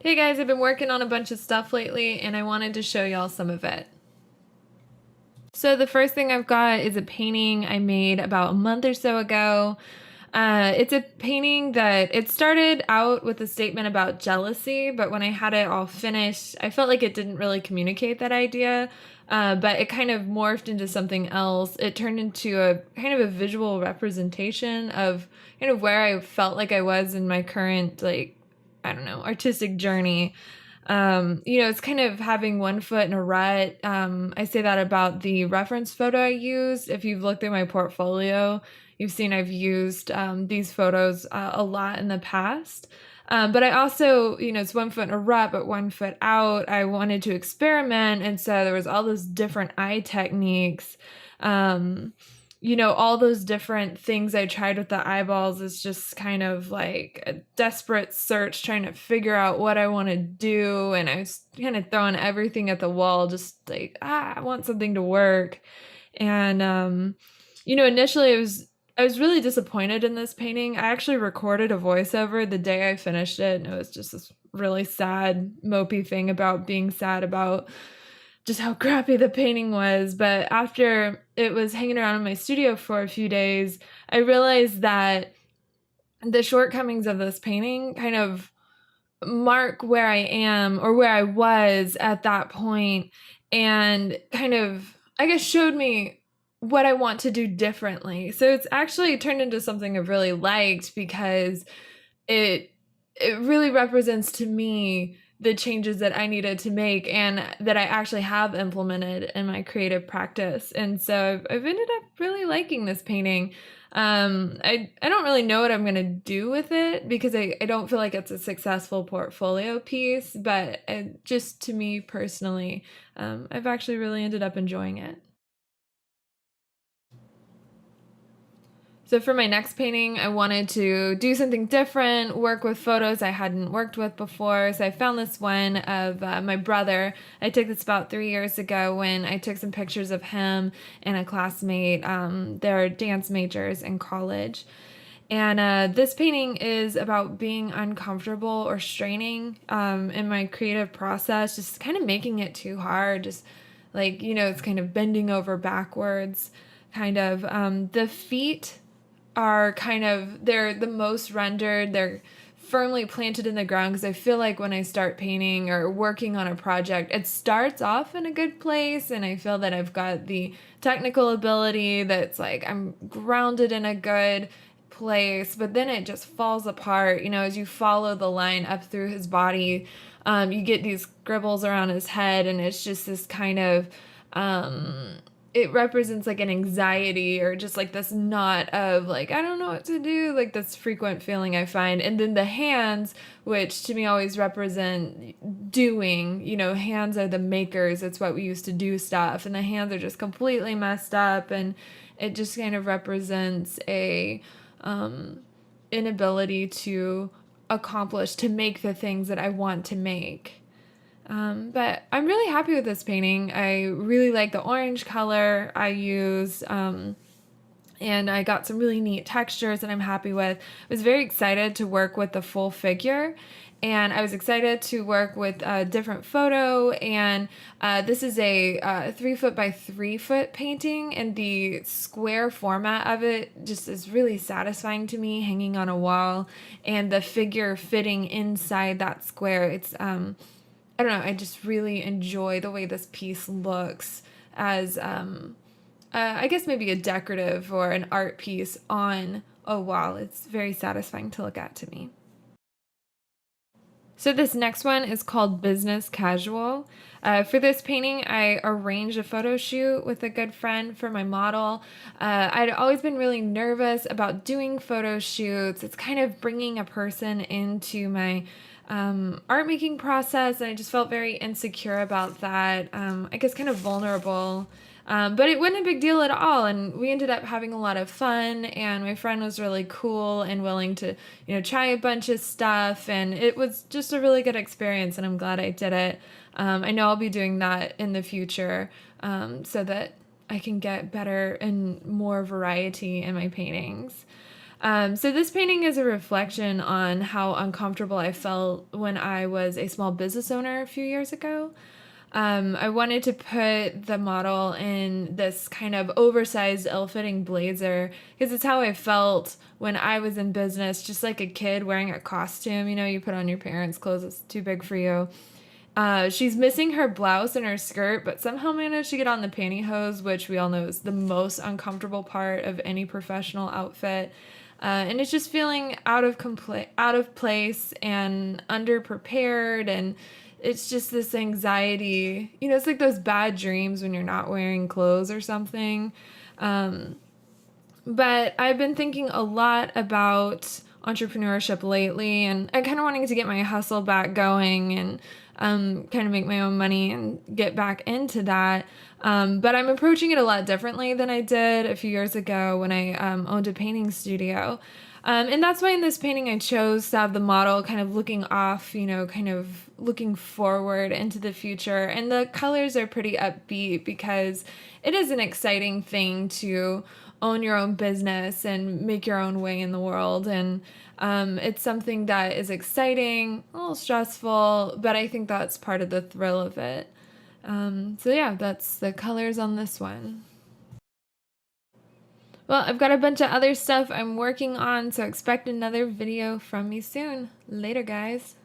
Hey guys, I've been working on a bunch of stuff lately and I wanted to show y'all some of it. So the first thing I've got is a painting I made about a month or so ago. It's a painting that it started out with a statement about jealousy, but when I had it all finished, I felt like it didn't really communicate that idea. But it kind of morphed into something else. It turned into a kind of a visual representation of kind of where I felt like I was in my current, I don't know, artistic journey. It's kind of having one foot in a rut. I say that about the reference photo I used. If you've looked at my portfolio, you've seen I've used these photos a lot in the past. But I also, it's one foot in a rut, but one foot out. I wanted to experiment. And so there was all those different eye techniques. All those different things I tried with the eyeballs is just kind of like a desperate search trying to figure out what I want to do. And I was kind of throwing everything at the wall, just like, I want something to work. And, initially I was really disappointed in this painting. I actually recorded a voiceover the day I finished it. And it was just this really sad, mopey thing about being sad about just how crappy the painting was. But after it was hanging around in my studio for a few days, I realized that the shortcomings of this painting kind of mark where I am or where I was at that point, and kind of, I guess, showed me what I want to do differently. So it's actually turned into something I've really liked because it it really represents to me the changes that I needed to make and that I actually have implemented in my creative practice. And so I've ended up really liking this painting. I don't really know what I'm going to do with it because I don't feel like it's a successful portfolio piece, but just to me personally, I've actually really ended up enjoying it. So for my next painting, I wanted to do something different, work with photos I hadn't worked with before. So I found this one of my brother. I took this about 3 years ago when I took some pictures of him and a classmate. They're dance majors in college. And this painting is about being uncomfortable or straining in my creative process, just kind of making it too hard, just like, it's kind of bending over backwards, kind of. The feet are kind of, they're the most rendered. They're firmly planted in the ground because I feel like when I start painting or working on a project, it starts off in a good place and I feel that I've got the technical ability that's like I'm grounded in a good place, but then it just falls apart, as you follow the line up through his body. You get these scribbles around his head and it's just this kind of it represents like an anxiety or just like this knot of like, I don't know what to do, like this frequent feeling I find. And then the hands, which to me always represent doing, hands are the makers. It's what we used to do stuff. And the hands are just completely messed up. And it just kind of represents a inability to accomplish, to make the things that I want to make. But I'm really happy with this painting. I really like the orange color I used, and I got some really neat textures that I'm happy with. I was very excited to work with the full figure, and I was excited to work with a different photo. And this is a 3 foot by 3 foot painting, and the square format of it just is really satisfying to me, hanging on a wall, and the figure fitting inside that square. It's I don't know, I just really enjoy the way this piece looks as, I guess maybe a decorative or an art piece on a wall. It's very satisfying to look at to me. So this next one is called Business Casual. For this painting, I arranged a photo shoot with a good friend for my model. I'd always been really nervous about doing photo shoots. It's kind of bringing a person into my art making process, and I just felt very insecure about that. I guess kind of vulnerable. But it wasn't a big deal at all, and we ended up having a lot of fun, and my friend was really cool and willing to, try a bunch of stuff, and it was just a really good experience, and I'm glad I did it. I know I'll be doing that in the future, so that I can get better and more variety in my paintings. So this painting is a reflection on how uncomfortable I felt when I was a small business owner a few years ago. I wanted to put the model in this kind of oversized, ill-fitting blazer because it's how I felt when I was in business, just like a kid wearing a costume. You know, you put on your parents' clothes, it's too big for you. She's missing her blouse and her skirt, but somehow managed to get on the pantyhose, which we all know is the most uncomfortable part of any professional outfit. And it's just feeling out of place and underprepared, and it's just this anxiety. You know, it's like those bad dreams when you're not wearing clothes or something. Um, but I've been thinking a lot about entrepreneurship lately, and I kind of wanting to get my hustle back going and kind of make my own money and get back into that. But I'm approaching it a lot differently than I did a few years ago when I owned a painting studio. And that's why in this painting I chose to have the model kind of looking off, you know, kind of looking forward into the future. And the colors are pretty upbeat because it is an exciting thing to own your own business and make your own way in the world. And it's something that is exciting, a little stressful, but I think that's part of the thrill of it. So yeah, that's the colors on this one. Well, I've got a bunch of other stuff I'm working on, so expect another video from me soon. Later, guys.